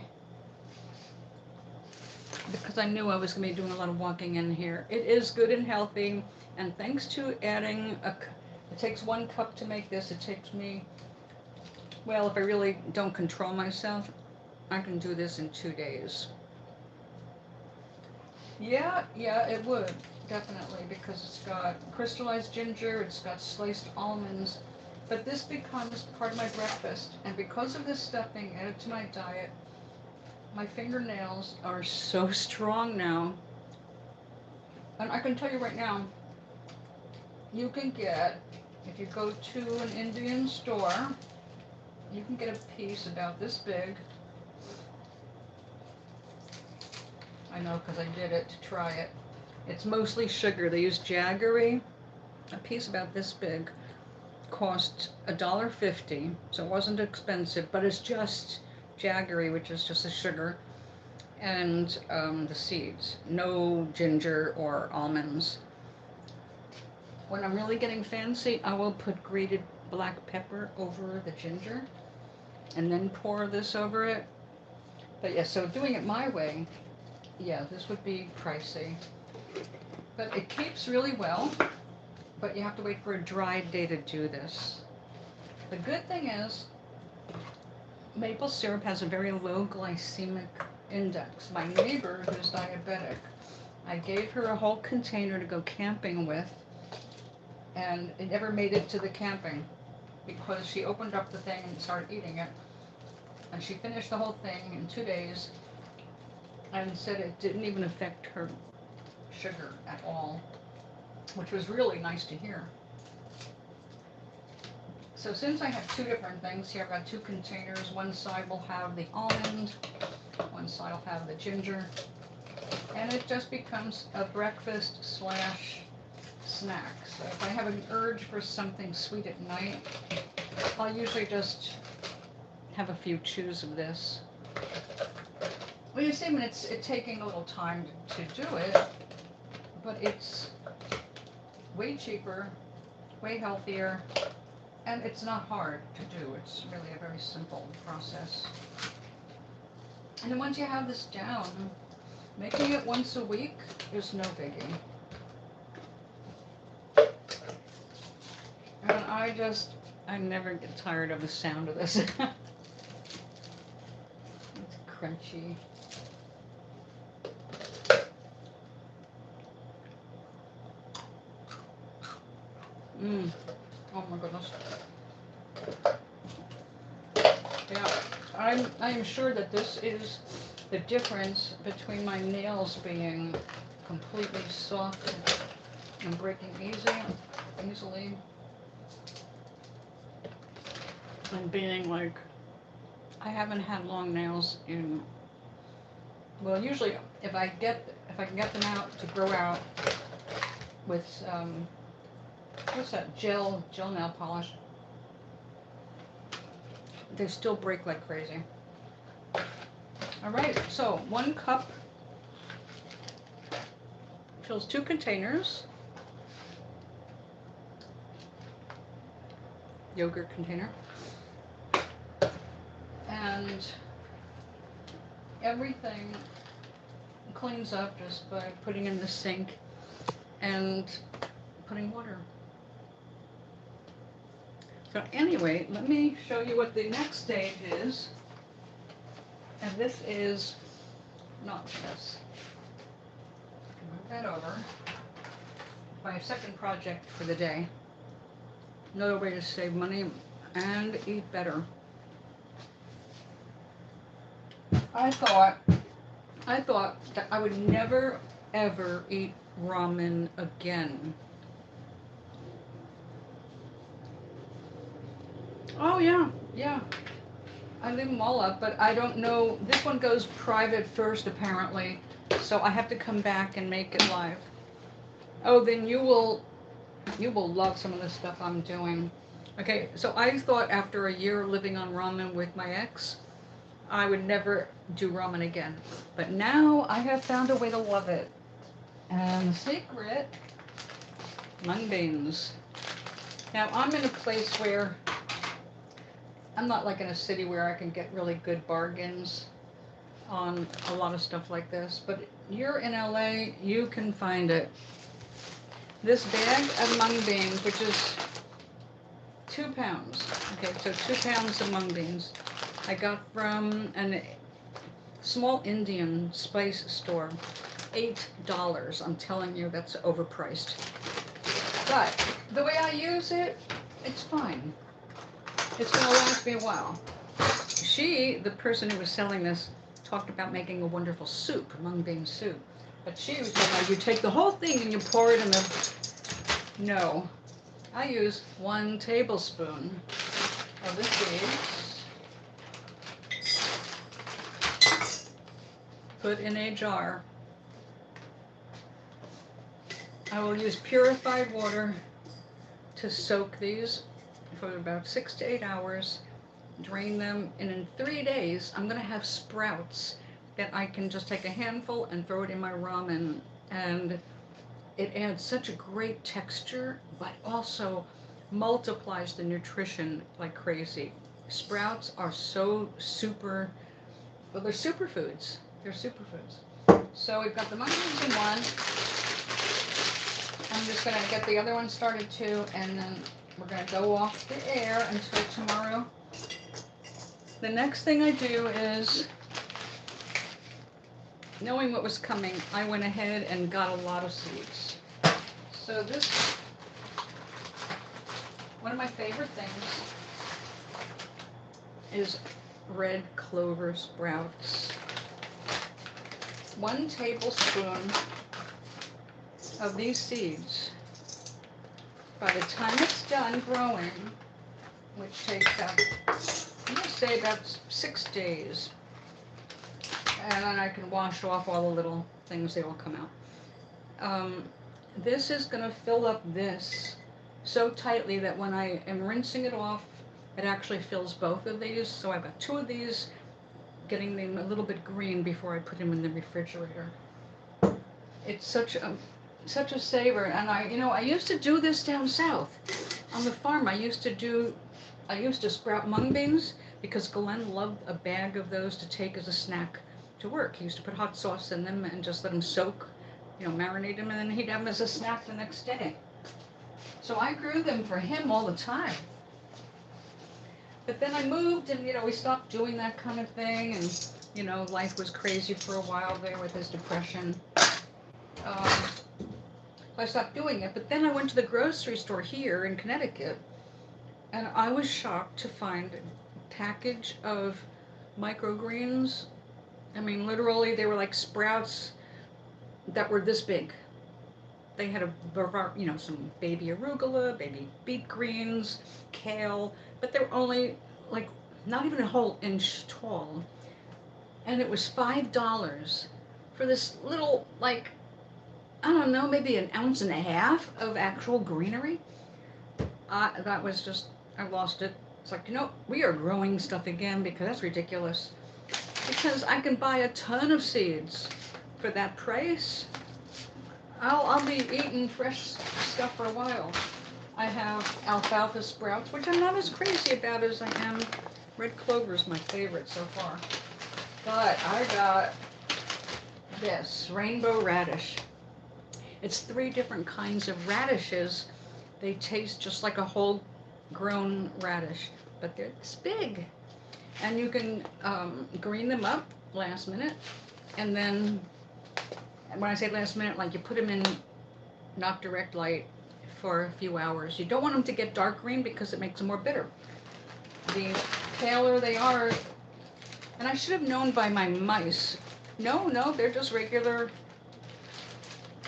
Because I knew I was going to be doing a lot of walking in here. It is good and healthy, and thanks to adding it takes 1 cup to make this. It takes me, well, if I really don't control myself, I can do this in 2 days. Yeah, it would, definitely, because it's got crystallized ginger, it's got sliced almonds, but this becomes part of my breakfast, and because of this stuff being added to my diet, my fingernails are so strong now. And I can tell you right now, you can get, if you go to an Indian store, you can get a piece about this big. I know because I did it to try it. It's mostly sugar. They use jaggery. A piece about this big cost $1.50, so it wasn't expensive, but it's just jaggery, which is just the sugar, and the seeds. No ginger or almonds. When I'm really getting fancy, I will put grated black pepper over the ginger and then pour this over it. But yeah, so doing it my way, yeah, this would be pricey. But it keeps really well, but you have to wait for a dry day to do this. The good thing is, maple syrup has a very low glycemic index. My neighbor, who's diabetic, I gave her a whole container to go camping with, and it never made it to the camping because she opened up the thing and started eating it. And she finished the whole thing in 2 days and said it didn't even affect her sugar at all, which was really nice to hear. So since I have 2 different things here, I've got 2 containers. One side will have the almond, one side will have the ginger, and it just becomes a breakfast slash snack. So if I have an urge for something sweet at night, I'll usually just have a few chews of this. Well, you see, I mean, it's taking a little time to do it, but it's way cheaper, way healthier, and it's not hard to do. It's really a very simple process. And then once you have this down, making it once a week is no biggie. And I never get tired of the sound of this. It's crunchy. Oh my goodness. Yeah, I am sure that this is the difference between my nails being completely soft and breaking easily, and being like, I haven't had long nails in, well, usually if I can get them out to grow out with what's that, gel nail polish, they still break like crazy. All right, so 1 cup fills 2 containers. Yogurt container. And everything cleans up just by putting in the sink and putting water. So anyway, let me show you what the next stage is. And this is not this. Move that over. My second project for the day. Another way to save money and eat better. I thought that I would never ever eat ramen again. Oh yeah, yeah. I leave them all up, but I don't know. This one goes private first apparently, so I have to come back and make it live. Oh, then you will love some of the stuff I'm doing. Okay, so I thought after a year living on ramen with my ex, I would never do ramen again. But now I have found a way to love it. And the secret, mung beans. Now I'm in a place where I'm not like in a city where I can get really good bargains on a lot of stuff like this, but you're in LA, you can find it. This bag of mung beans, which is 2 pounds. Okay, so 2 pounds of mung beans. I got from a small Indian spice store. $8. I'm telling you, that's overpriced. But the way I use it, it's fine. It's going to last me a while. The person who was selling this, talked about making a wonderful soup, mung bean soup. But she was like, you take the whole thing and you pour it in the... No. I use 1 tablespoon of the seeds. Put in a jar. I will use purified water to soak these for about 6 to 8 hours. Drain them, and in 3 days, I'm going to have sprouts that I can just take a handful and throw it in my ramen, and it adds such a great texture, but also multiplies the nutrition like crazy. Sprouts are so super, well, they're superfoods. They're superfoods. So we've got the mung beans in one. I'm just going to get the other one started too, and then we're going to go off the air until tomorrow. The next thing I do is, knowing what was coming, I went ahead and got a lot of seeds. So this, one of my favorite things is red clover sprouts. 1 tablespoon of these seeds, by the time it's done growing, which takes about, I'm going to say about 6 days, and then I can wash off all the little things, they will come out. This is going to fill up this so tightly that when I am rinsing it off, it actually fills both of these. So I've got 2 of these, getting them a little bit green before I put them in the refrigerator. It's such a saver, and I used to do this down south on the farm. I used to sprout mung beans because Glenn loved a bag of those to take as a snack to work. He used to put hot sauce in them and just let them soak, marinate them, and then he'd have them as a snack the next day. So I grew them for him all the time. But then I moved, and we stopped doing that kind of thing, and life was crazy for a while there with his depression. I stopped doing it, but then I went to the grocery store here in Connecticut, and I was shocked to find a package of microgreens. I mean, literally, they were like sprouts that were this big. They had some baby arugula, baby beet greens, kale, but they were only like not even a whole inch tall. And it was $5 for this little, like, I don't know, maybe 1.5 ounces of actual greenery. That was just, I lost it. It's like, we are growing stuff again because that's ridiculous. Because I can buy a ton of seeds for that price. I'll be eating fresh stuff for a while. I have alfalfa sprouts, which I'm not as crazy about as I am. Red clover is my favorite so far. But I got this rainbow radish. It's 3 different kinds of radishes. They taste just like a whole grown radish, but they're this big. And you can green them up last minute. And then, when I say last minute, like you put them in not direct light for a few hours. You don't want them to get dark green because it makes them more bitter. The paler they are, and I should have known by my mice. No, they're just regular,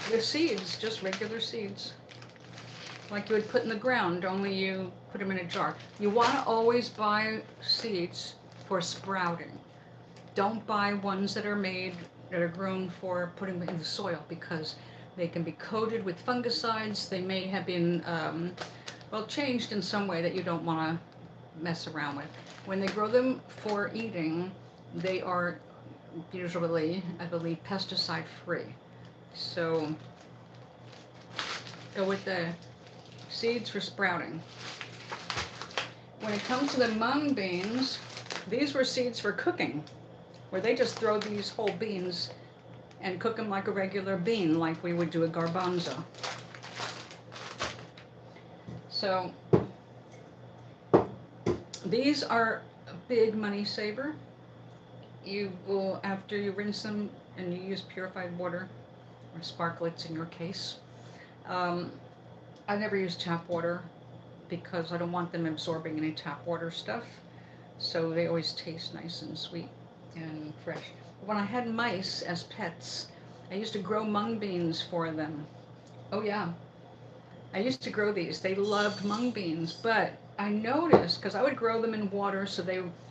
they're seeds, just regular seeds. Like you would put in the ground, only you put them in a jar. You want to always buy seeds for sprouting. Don't buy ones that are grown for putting in the soil, because they can be coated with fungicides. They may have been, well, changed in some way that you don't want to mess around with. When they grow them for eating, they are usually, I believe, pesticide free. So go with the seeds for sprouting. When it comes to the mung beans, these were seeds for cooking, where they just throw these whole beans and cook them like a regular bean, like we would do a garbanzo. So these are a big money saver. You will, after you rinse them and you use purified water, or sparklets in your case. I never use tap water because I don't want them absorbing any tap water stuff. So they always taste nice and sweet and fresh. When I had mice as pets, I used to grow mung beans for them. Oh yeah, I used to grow these. They loved mung beans, but I noticed, because I would grow them in water, so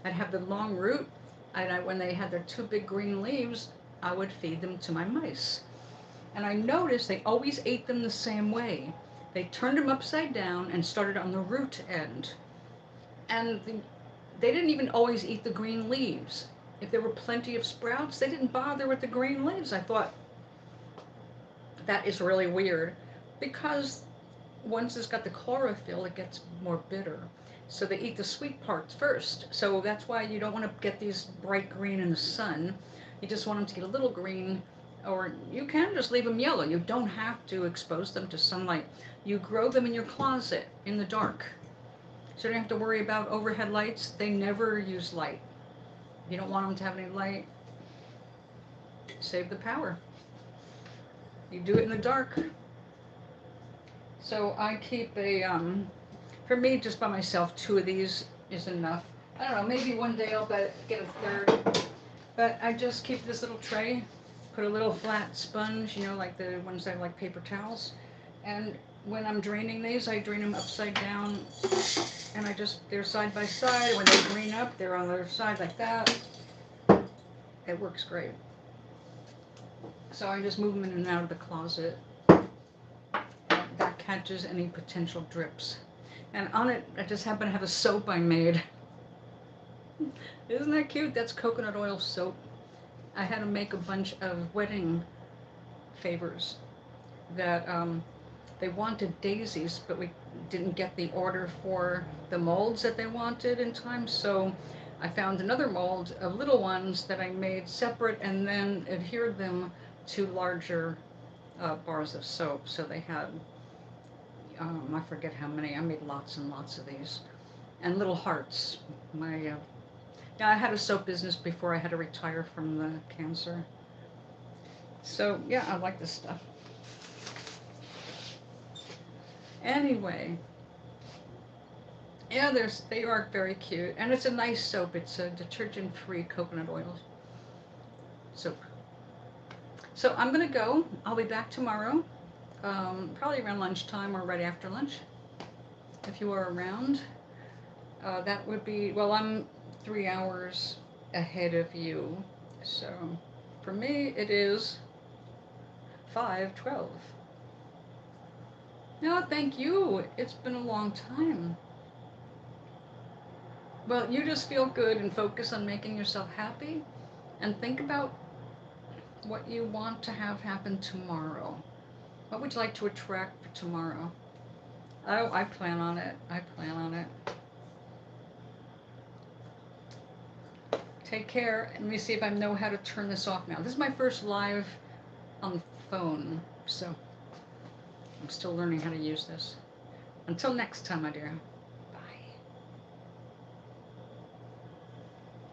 I'd have the long root, and when they had their two big green leaves, I would feed them to my mice. And I noticed they always ate them the same way. They turned them upside down and started on the root end. And they didn't even always eat the green leaves. If there were plenty of sprouts, they didn't bother with the green leaves. I thought, that is really weird, because once it's got the chlorophyll, it gets more bitter. So they eat the sweet parts first. So that's why you don't want to get these bright green in the sun. You just want them to get a little green, or you can just leave them yellow. You don't have to expose them to sunlight. You grow them in your closet in the dark. So you don't have to worry about overhead lights. They never use light. You don't want them to have any light. Save the power. You do it in the dark. So I keep for me, just by myself, 2 of these is enough. I don't know, maybe one day I'll get a third. But I just keep this little tray, put a little flat sponge, like the ones that are like paper towels. And when I'm draining these, I drain them upside down, and they're side by side. When they green up, they're on the other side like that. It works great. So I just move them in and out of the closet. That catches any potential drips. And on it, I just happen to have a soap I made. Isn't that cute? That's coconut oil soap. I had to make a bunch of wedding favors that they wanted daisies, but we didn't get the order for the molds that they wanted in time. So I found another mold of little ones that I made separate, and then adhered them to larger bars of soap. So they had, I forget how many. I made lots and lots of these. And little hearts. Yeah, I had a soap business before I had to retire from the cancer. So yeah, I like this stuff. Anyway, yeah, they are very cute, and it's a nice soap. It's a detergent-free coconut oil soap. So I'm gonna go. I'll be back tomorrow, probably around lunchtime or right after lunch, if you are around. That would be, well, I'm 3 hours ahead of you, so for me it is 5:12. No, thank you. It's been a long time. Well, you just feel good and focus on making yourself happy, and think about what you want to have happen tomorrow. What would you like to attract for tomorrow? Oh, I plan on it. I plan on it. Take care. Let me see if I know how to turn this off now. This is my first live on the phone, so I'm still learning how to use this. Until next time, my dear.